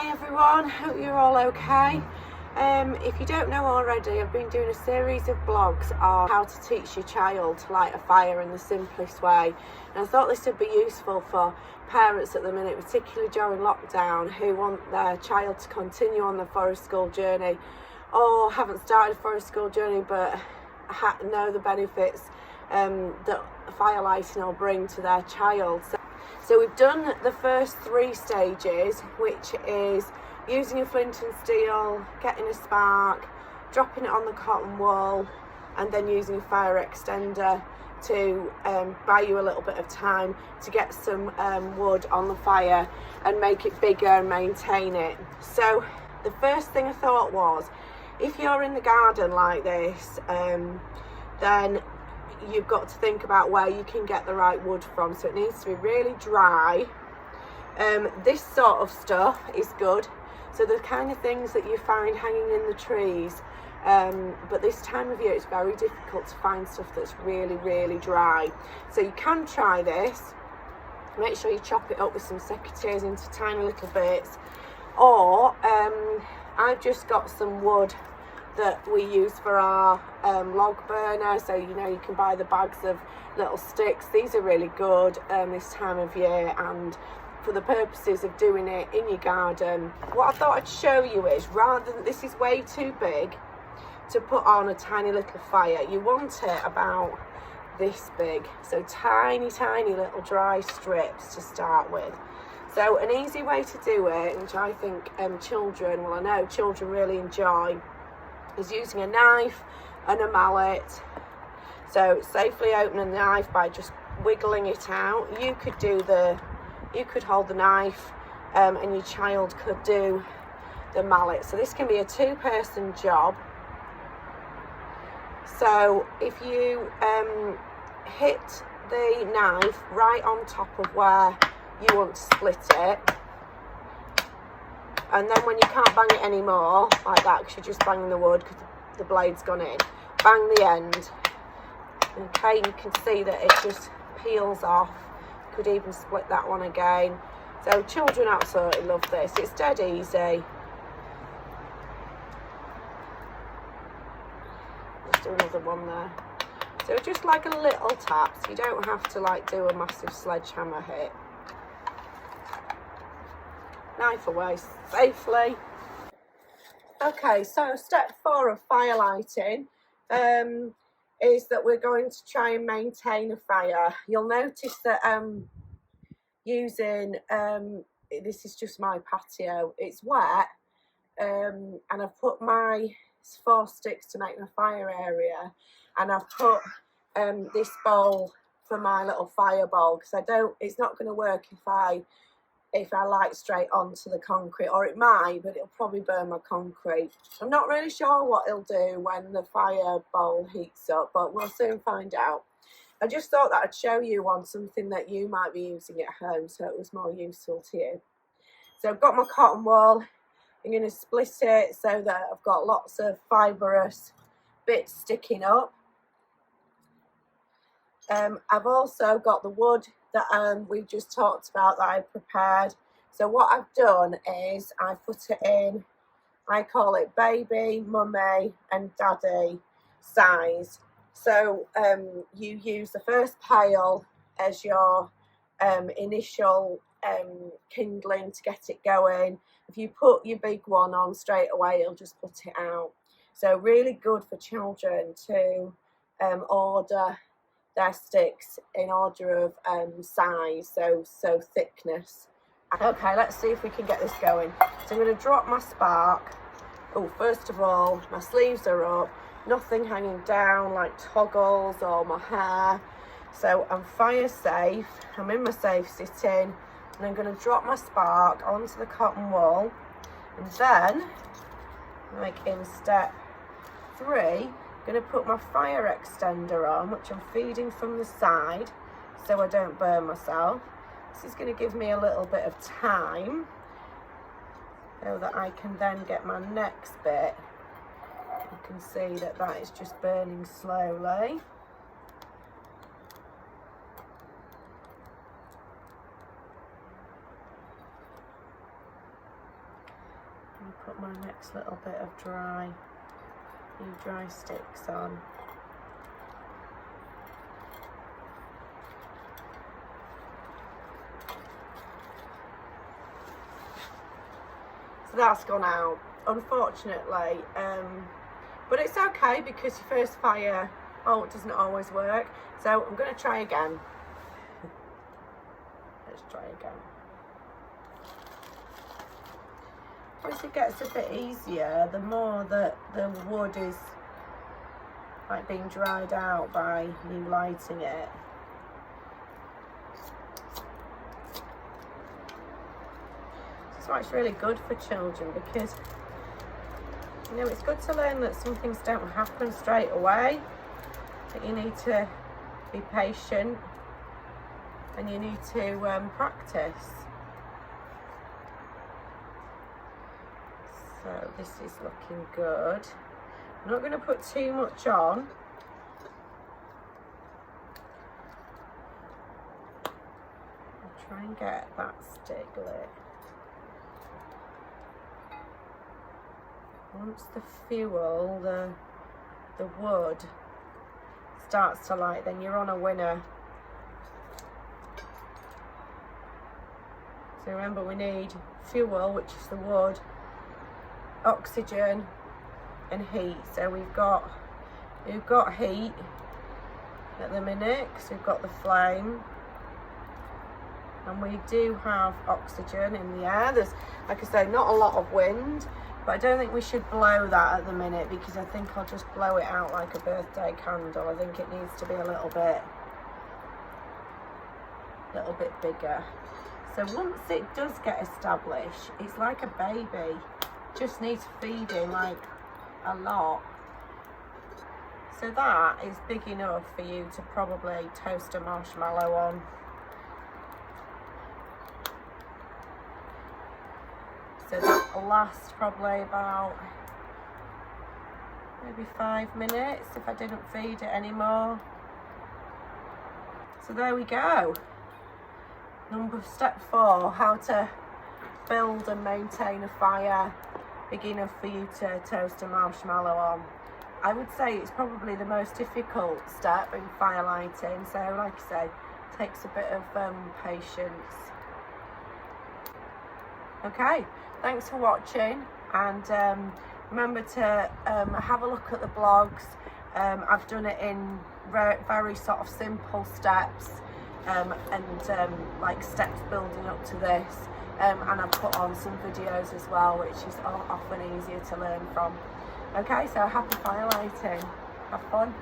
Hi everyone, hope you're all okay. If you don't know already, I've been doing a series of blogs on how to teach your child to light a fire in the simplest way, and I thought this would be useful for parents at the minute, particularly during lockdown, who want their child to continue on the forest school journey or haven't started a forest school journey but know the benefits that fire lighting will bring to their child. So we've done the first 3 stages, which is using a flint and steel, getting a spark, dropping it on the cotton wool, and then using a fire extender to buy you a little bit of time to get some wood on the fire and make it bigger and maintain it. So the first thing I thought was, if you're in the garden like this, then you've got to think about where you can get the right wood from. So it needs to be really dry. This sort of stuff is good, so the kind of things that you find hanging in the trees, but this time of year it's very difficult to find stuff that's really dry. So you can try this. Make sure you chop it up with some secateurs into tiny little bits, or I've just got some wood that we use for our log burner. So you can buy the bags of little sticks. These are really good this time of year, and for the purposes of doing it in your garden. What I thought I'd show you is, rather than, this is way too big to put on a tiny little fire, you want it about this big, so tiny little dry strips to start with. So an easy way to do it, which I think I know children really enjoy, is using a knife and a mallet. So safely opening the knife by just wiggling it out. You could hold the knife and your child could do the mallet. So this can be a 2-person job. So if you hit the knife right on top of where you want to split it, and then when you can't bang it anymore like that, because you're just banging the wood because the blade's gone in, bang the end. Okay, you can see that it just peels off. Could even split that one again. So children absolutely love this. It's dead easy. Let's do another one there. So just like a little tap, so you don't have to do a massive sledgehammer hit. Knife away safely. Okay, so step 4 of fire lighting is that we're going to try and maintain a fire. You'll notice that using this is just my patio. It's wet, and I've put my 4 sticks to make my fire area, and I've put this bowl for my little fire bowl, because it's not going to work if I light straight onto the concrete, or it might, but it'll probably burn my concrete. I'm not really sure what it'll do when the fire bowl heats up, but we'll soon find out. I just thought that I'd show you on something that you might be using at home, so it was more useful to you. So I've got my cotton wool. I'm going to split it so that I've got lots of fibrous bits sticking up. I've also got the wood that we've just talked about that I prepared. So what I've done is I've put it in, I call it baby, mummy and daddy size. So you use the first pile as your initial kindling to get it going. If you put your big one on straight away, it'll just put it out. So really good for children to order their sticks in order of size, so thickness. Okay, let's see if we can get this going. So I'm going to drop my spark. Oh, first of all, my sleeves are up, nothing hanging down like toggles or my hair, so I'm fire safe. I'm in my safe sitting, and I'm going to drop my spark onto the cotton wool, and then, like in step 3, I'm going to put my fire extender on, which I'm feeding from the side so I don't burn myself. This is going to give me a little bit of time so that I can then get my next bit. You can see that is just burning slowly. I'll put my next little bit of new dry sticks on. So that's gone out, unfortunately, but it's okay because your first fire, it doesn't always work. So I'm going to try again. Let's try again. As it gets a bit easier, the more that the wood is like being dried out by you lighting it. That's why it's really good for children, because you know it's good to learn that some things don't happen straight away, that you need to be patient and you need to practice. So this is looking good. I'm not going to put too much on. I'll try and get that stick lit. Once the fuel, the wood starts to light, then you're on a winner. So remember, we need fuel, which is the wood, oxygen and heat. So we've got heat at the minute because we've got the flame, and we do have oxygen in the air. There's, like I say, not a lot of wind, but I don't think we should blow that at the minute, because I think I'll just blow it out like a birthday candle. I think it needs to be a little bit bigger. So once it does get established, it's like a baby. Just needs feeding like a lot. So that is big enough for you to probably toast a marshmallow on. So that will last probably about maybe 5 minutes if I didn't feed it anymore. So there we go. Step 4, how to build and maintain a fire big enough for you to toast a marshmallow on. I would say it's probably the most difficult step in fire lighting, so like I say, it takes a bit of patience. Okay, thanks for watching, and remember to have a look at the blogs. I've done it in very sort of simple steps, and like steps building up to this. And I've put on some videos as well, which is often easier to learn from. Okay, so happy fire lighting. Have fun.